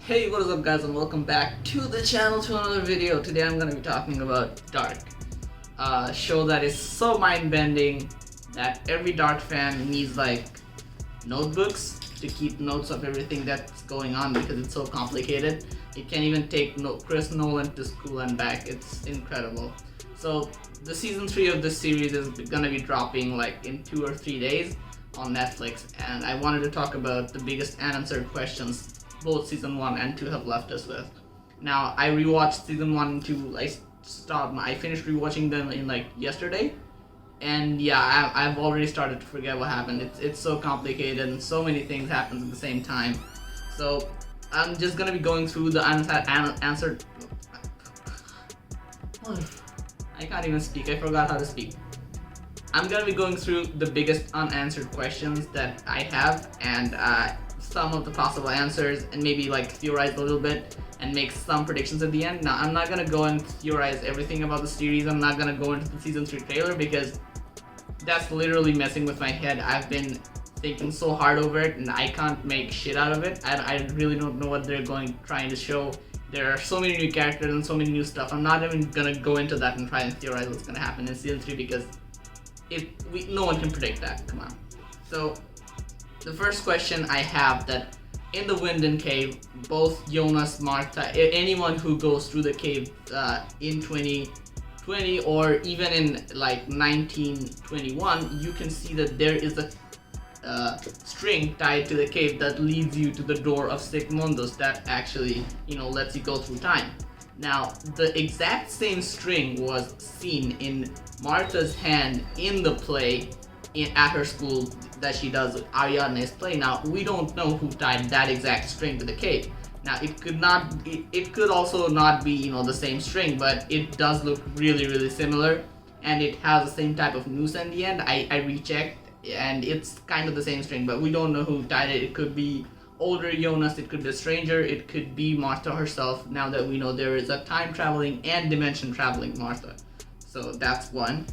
Hey, what is up guys, and welcome back to the channel to another video. Today I'm going to be talking about Dark, a show that is so mind-bending that every Dark fan needs like notebooks to keep notes of everything that's going on because it's so complicated. It can even take Chris Nolan to school and back. It's incredible. So the season 3 of this series is going to be dropping like in 2 or 3 days on Netflix, and I wanted to talk about the biggest unanswered questions both season 1 and 2 have left us with. Now, I rewatched season 1 and 2. I finished rewatching them in like yesterday, and yeah, I've already started to forget what happened. It's so complicated and so many things happen at the same time. So I'm just gonna be going through the unanswered. I can't even speak. I forgot how to speak. I'm gonna be going through the biggest unanswered questions that I have, and some of the possible answers, and maybe like theorize a little bit and make some predictions at the end. Now, I'm not gonna go and theorize everything about the series. I'm not gonna go into the season 3 trailer because that's literally messing with my head. I've been thinking so hard over it and I can't make shit out of it. I really don't know what they're trying to show. There are so many new characters and so many new stuff. I'm not even gonna go into that and try and theorize what's gonna happen in season 3 because no one can predict that. Come on. So the first question I have, that in the Winden cave, both Jonas, Martha, anyone who goes through the cave in 2020 or even in like 1921, you can see that there is a string tied to the cave that leads you to the door of Sigmundos that actually, lets you go through time. Now, the exact same string was seen in Martha's hand in the play at her school that she does Ariadne's play. Now, we don't know who tied that exact string to the cave. Now, it could also not be, the same string, but it does look really, really similar, and it has the same type of noose in the end. I rechecked, and it's kind of the same string, but we don't know who tied it. It could be older Jonas, it could be a stranger, it could be Martha herself, now that we know there is a time traveling and dimension traveling Martha. So that's one.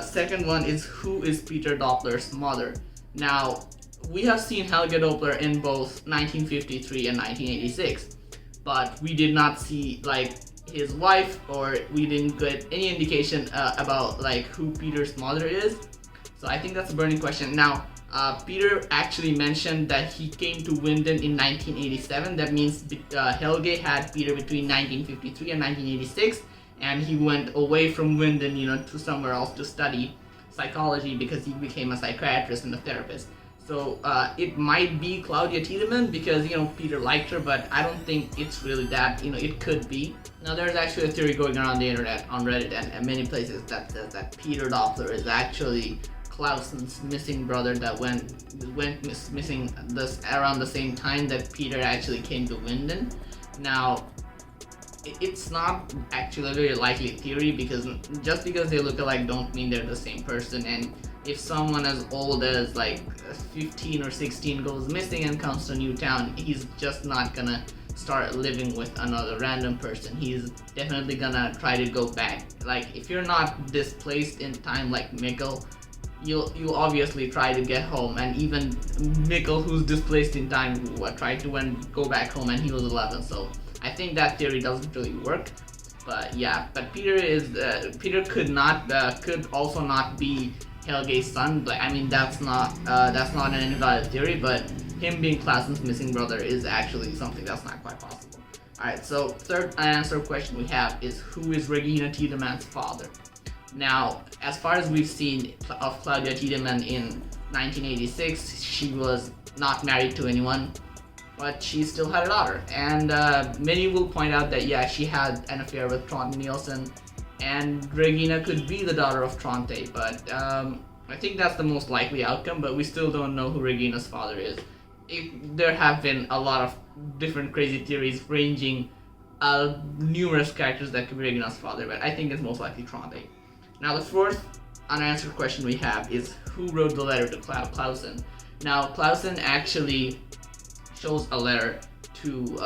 Second one is, who is Peter Doppler's mother? Now, we have seen Helge Doppler in both 1953 and 1986, but we did not see like his wife, or we didn't get any indication about like who Peter's mother is. So I think that's a burning question. Now, Peter actually mentioned that he came to Winden in 1987. That means Helge had Peter between 1953 and 1986. And he went away from Winden, to somewhere else to study psychology because he became a psychiatrist and a therapist. So it might be Claudia Tiedemann because, Peter liked her, but I don't think it's really that, it could be. Now, there's actually a theory going around the internet, on Reddit and many places, that says that Peter Doppler is actually Clausen's missing brother that went missing around the same time that Peter actually came to Winden. Now, it's not actually a very likely theory because just because they look alike don't mean they're the same person, and if someone as old as like 15 or 16 goes missing and comes to a new town, he's just not gonna start living with another random person. He's definitely gonna try to go back. Like, if you're not displaced in time like Mikkel, you'll obviously try to get home, and even Mikkel, who's displaced in time, tried to go back home and he was 11, so I think that theory doesn't really work. But yeah, but Peter could also not be Helge's son. But I mean, that's not an invalid theory, but him being Clausen's missing brother is actually something that's not quite possible. Alright, so third unanswered question we have is, who is Regina Tiedemann's father? Now, as far as we've seen of Claudia Tiedemann in 1986, she was not married to anyone, but she still had a daughter, and many will point out that yeah, she had an affair with Tronte Nielsen, and Regina could be the daughter of Tronte, but I think that's the most likely outcome, but we still don't know who Regina's father is. There have been a lot of different crazy theories ranging numerous characters that could be Regina's father, but I think it's most likely Tronte. Now, the fourth unanswered question we have is, who wrote the letter to Clausen? Now, Clausen actually shows a letter to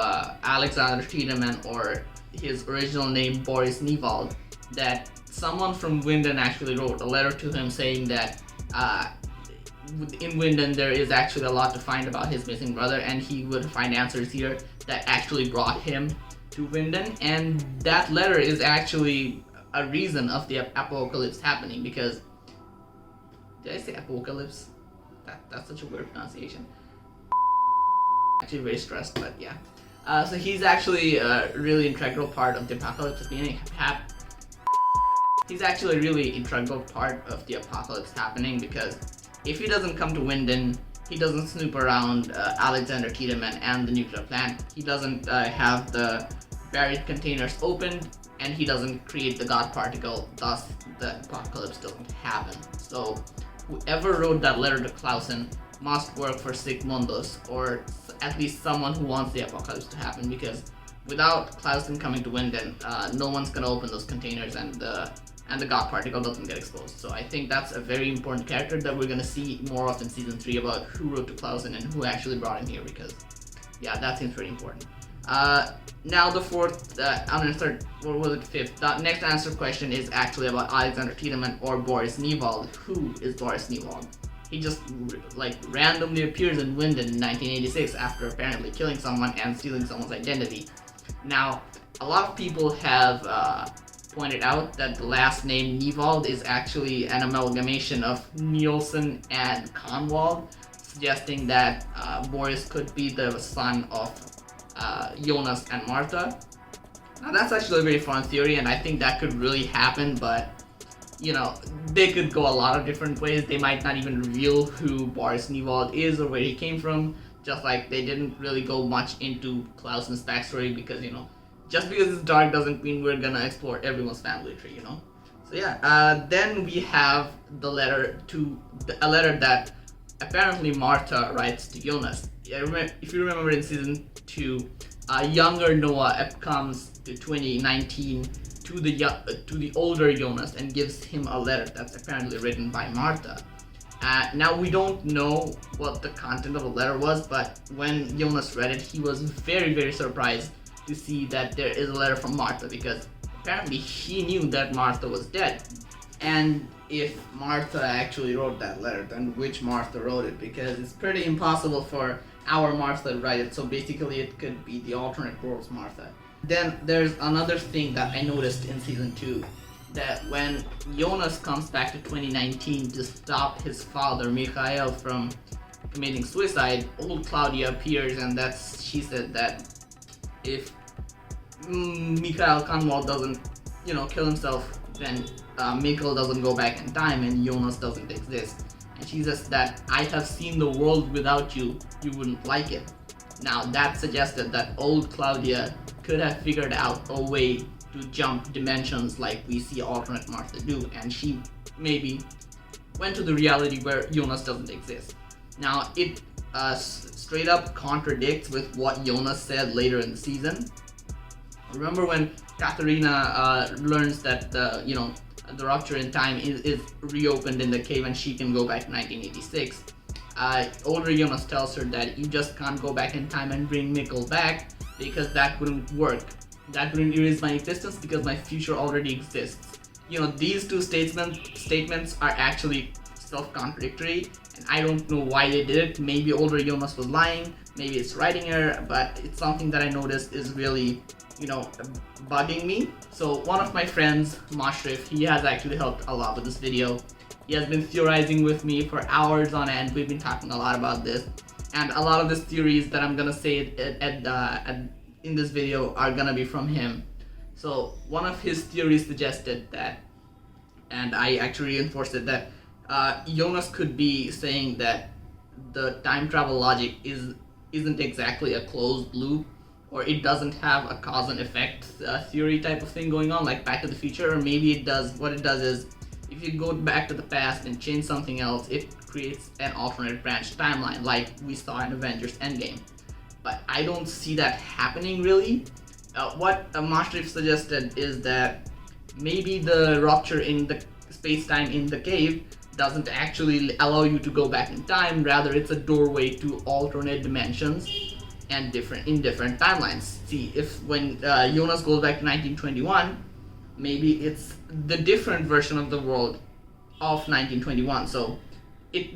Alexander Tiedemann, or his original name Boris Niewald, that someone from Winden actually wrote a letter to him saying that in Winden there is actually a lot to find about his missing brother, and he would find answers here that actually brought him to Winden, and that letter is actually a reason of the apocalypse happening. Because did I say apocalypse? That's such a weird pronunciation. Actually very stressed, but yeah. So he's actually a really integral part of the apocalypse being He's actually a really integral part of the apocalypse happening, because if he doesn't come to Winden, he doesn't snoop around Alexander Tiedemann and the nuclear plant, he doesn't have the buried containers opened, and he doesn't create the God particle, thus the apocalypse doesn't happen. So whoever wrote that letter to Clausen must work for Sigmundus, or at least someone who wants the apocalypse to happen, because without Clausen coming to Winden, no one's gonna open those containers, and the God particle doesn't get exposed. So I think that's a very important character that we're gonna see more of in season 3, about who wrote to Clausen and who actually brought him here, because yeah, that seems pretty important. Now the fifth. The next answer question is actually about Alexander Tiedemann or Boris Niewald. Who is Boris Niewald? He just like randomly appears in Winden in 1986 after apparently killing someone and stealing someone's identity. Now, a lot of people have pointed out that the last name Niewald is actually an amalgamation of Nielsen and Conwald, suggesting that Boris could be the son of Jonas and Martha. Now that's actually a very fun theory, and I think that could really happen, but you know, they could go a lot of different ways. They might not even reveal who Boris Niewald is or where he came from, just like they didn't really go much into Clausen's backstory, because you know, just because it's dark doesn't mean we're gonna explore everyone's family tree, you know. So yeah, then we have a letter that apparently Martha writes to Jonas. If you remember in season 2, younger Noah comes to 2019 to the older Jonas and gives him a letter that's apparently written by Martha. Now we don't know what the content of the letter was, but when Jonas read it, he was very, very surprised to see that there is a letter from Martha, because apparently he knew that Martha was dead. And if Martha actually wrote that letter, then which Martha wrote it? Because it's pretty impossible for our Martha to write it, so basically it could be the alternate world's Martha. Then there's another thing that I noticed in season 2, that when Jonas comes back to 2019 to stop his father Mikhail from committing suicide, old Claudia appears, and she said that if Mikhail Conwald doesn't, kill himself, then Mikhail doesn't go back in time and Jonas doesn't exist. And she says that I have seen the world without you, you wouldn't like it. Now that suggested that old Claudia could have figured out a way to jump dimensions like we see alternate Martha do, and she maybe went to the reality where Jonas doesn't exist. Now it straight up contradicts with what Jonas said later in the season. Remember when Katharina learns that the rupture in time is reopened in the cave and she can go back to 1986. Older Jonas tells her that you just can't go back in time and bring Mikkel back, because that wouldn't work. That wouldn't erase my existence because my future already exists. These two statements are actually self-contradictory, and I don't know why they did it. Maybe older Jonas was lying, maybe it's writing error, but it's something that I noticed is really bugging me. So one of my friends, Mashrif, he has actually helped a lot with this video. He has been theorizing with me for hours on end. We've been talking a lot about this, and a lot of these theories that I'm gonna say in this video are gonna be from him. So one of his theories suggested that, and I actually reinforced it, that Jonas could be saying that the time travel logic isn't exactly a closed loop, or it doesn't have a cause and effect theory type of thing going on like Back to the Future, or maybe it does. What it does is, if you go back to the past and change something else, it creates an alternate branch timeline like we saw in Avengers Endgame. But I don't see that happening really. What Mashrif suggested is that maybe the rupture in the space-time in the cave doesn't actually allow you to go back in time, rather it's a doorway to alternate dimensions and different timelines. See, if when Jonas goes back to 1921, maybe it's the different version of the world of 1921. So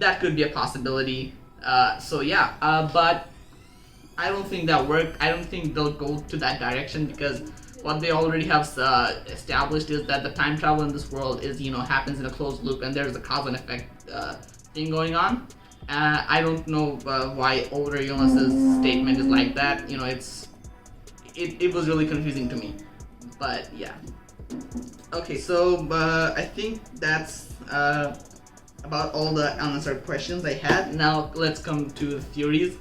that could be a possibility. So yeah, but I don't think that worked. I don't think they'll go to that direction, because what they already have established is that the time travel in this world is, happens in a closed loop, and there's a cause and effect thing going on. I don't know why older Jonas's statement is like that. It was really confusing to me. But yeah. Okay, so I think that's about all the unanswered questions I had. Now let's come to the theories.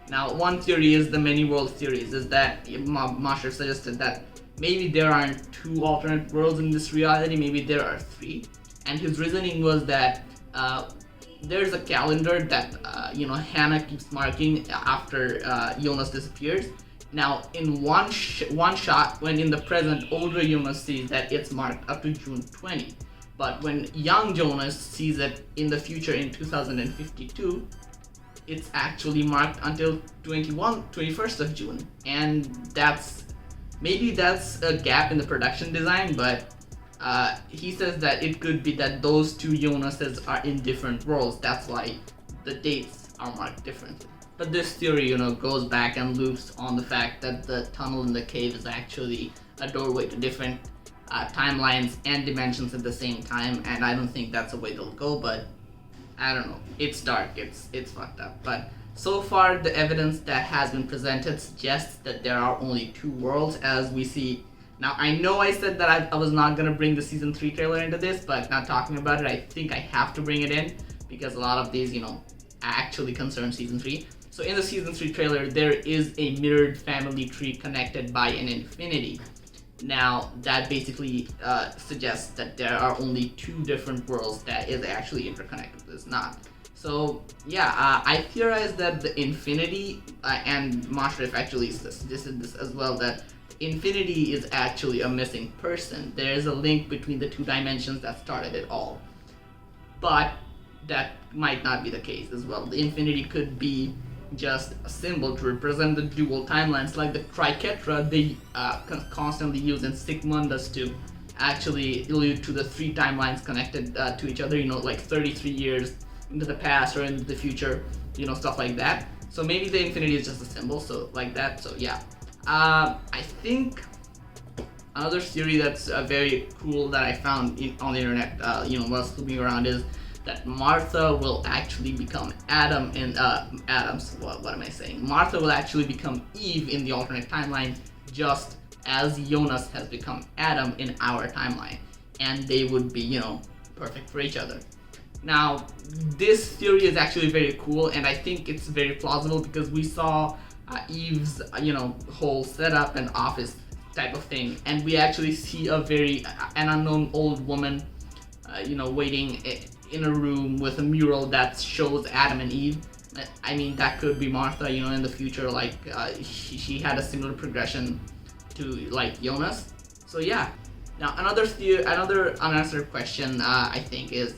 Now, one theory is the many world theories, is that Mashrif suggested that maybe there aren't 2 alternate worlds in this reality, maybe there are 3. And his reasoning was that there's a calendar that Hannah keeps marking after Jonas disappears. Now, in one shot, when in the present older Jonas sees that it's marked up to June 20, but when young Jonas sees it in the future in 2052, it's actually marked until 21st of June. And maybe that's a gap in the production design, but he says that it could be that those 2 Jonases are in different worlds. That's why the dates are marked differently. But this theory, goes back and loops on the fact that the tunnel in the cave is actually a doorway to different timelines and dimensions at the same time, and I don't think that's the way they'll go, but I don't know. It's dark, it's fucked up. But so far, the evidence that has been presented suggests that there are only 2 worlds, as we see. Now, I know I said that I was not gonna bring the season 3 trailer into this, but now talking about it, I think I have to bring it in, because a lot of these, actually concern season 3. So in the season 3 trailer, there is a mirrored family tree connected by an infinity. Now, that basically suggests that there are only 2 different worlds that is actually interconnected. It's not. So yeah, I theorize that the infinity, and Mashrif actually suggested this as well, that infinity is actually a missing person. There is a link between the 2 dimensions that started it all. But that might not be the case as well. The infinity could be just a symbol to represent the dual timelines, like the triquetra they constantly use in Sigmundus to actually allude to the 3 timelines connected to each other, like 33 years into the past or into the future, stuff like that. So maybe the infinity is just a symbol, so like that. So yeah, I think another theory that's very cool that I found on the internet, while snooping around, is that Martha will actually become Adam in what am I saying? Martha will actually become Eve in the alternate timeline, just as Jonas has become Adam in our timeline, and they would be, perfect for each other. Now, this theory is actually very cool, and I think it's very plausible, because we saw Eve's, whole setup and office type of thing, and we actually see an unknown old woman, waiting in a room with a mural that shows Adam and Eve. I mean, that could be Martha, in the future, like she had a similar progression to like Jonas. So yeah. Now another unanswered question I think is,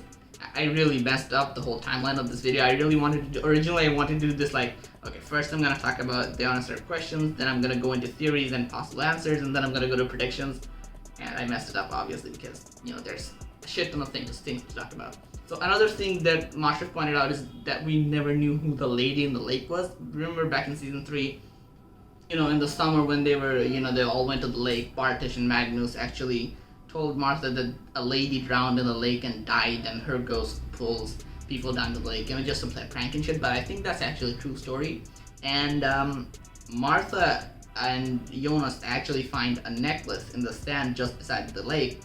I really messed up the whole timeline of this video. Originally I wanted to do this like, okay, first I'm gonna talk about the unanswered questions, then I'm gonna go into theories and possible answers, and then I'm gonna go to predictions. And I messed it up obviously, because there's a shit ton of things to talk about. So another thing that Mashrif pointed out is that we never knew who the lady in the lake was. Remember back in season 3, in the summer when they were, they all went to the lake, Bartish and Magnus actually told Martha that a lady drowned in the lake and died, and her ghost pulls people down the lake, just some prank and shit, but I think that's actually a true story. And Martha and Jonas actually find a necklace in the sand just beside the lake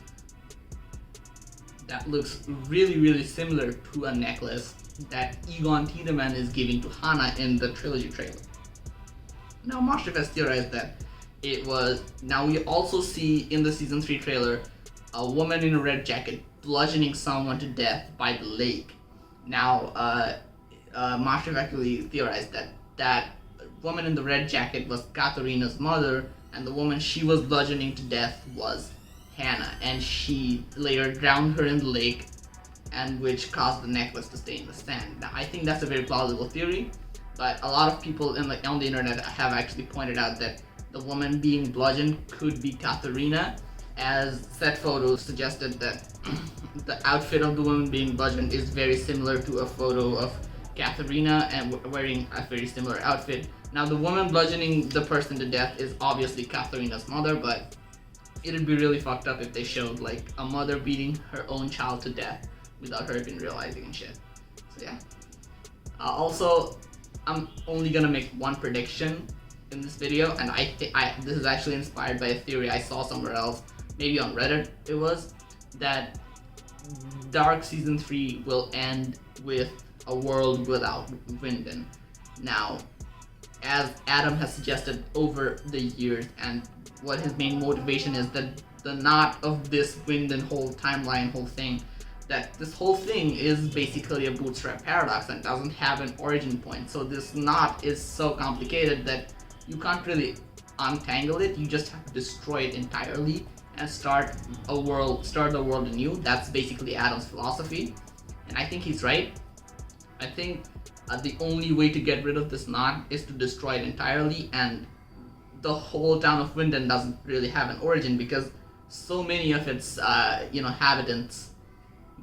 that looks really, really similar to a necklace that Egon Tiedemann is giving to Hannah in the trilogy trailer. Now, Mashrif has theorized that it was. Now, we also see in the season 3 trailer a woman in a red jacket bludgeoning someone to death by the lake. Now, Mashrif actually theorized that woman in the red jacket was Katharina's mother, and the woman she was bludgeoning to death was Hannah, and she later drowned her in the lake, and which caused the necklace to stay in the sand. Now, I think that's a very plausible theory, but a lot of people on the internet have actually pointed out that the woman being bludgeoned could be Katharina, as set photos suggested that the outfit of the woman being bludgeoned is very similar to a photo of Katharina and wearing a very similar outfit. Now the woman bludgeoning the person to death is obviously Katharina's mother, but it'd be really fucked up if they showed like a mother beating her own child to death without her even realizing and shit. So yeah. Also, I'm only gonna make one prediction in this video, and this is actually inspired by a theory I saw somewhere else, maybe on Reddit it was, that Dark Season 3 will end with a world without Wyndon. Now, as Adam has suggested over the years, and what his main motivation is, that the knot of this Wyndon whole timeline, whole thing, that this whole thing is basically a bootstrap paradox and doesn't have an origin point. So this knot is so complicated that you can't really untangle it. You just have to destroy it entirely and start the world anew. That's basically Adam's philosophy, and I think he's right. I think the only way to get rid of this knot is to destroy it entirely, and the whole town of Wyndon doesn't really have an origin because so many of its inhabitants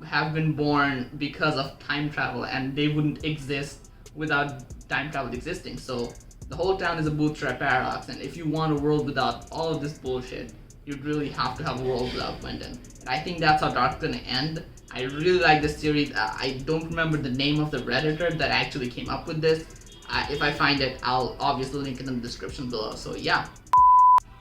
have been born because of time travel, and they wouldn't exist without time travel existing. So the whole town is a bootstrap paradox, and if you want a world without all of this bullshit, you'd really have to have a world without Wyndon. And I think that's how Dark's gonna end. I really like this theory. I don't remember the name of the Redditor that actually came up with this. If I find it, I'll obviously link it in the description below. So yeah,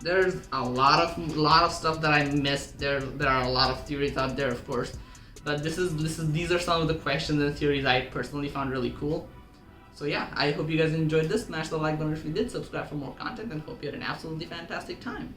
there's a lot of stuff that I missed. There are a lot of theories out there, of course, but these are some of the questions and theories I personally found really cool. So yeah, I hope you guys enjoyed this. Smash the like button if you did, subscribe for more content, and hope you had an absolutely fantastic time.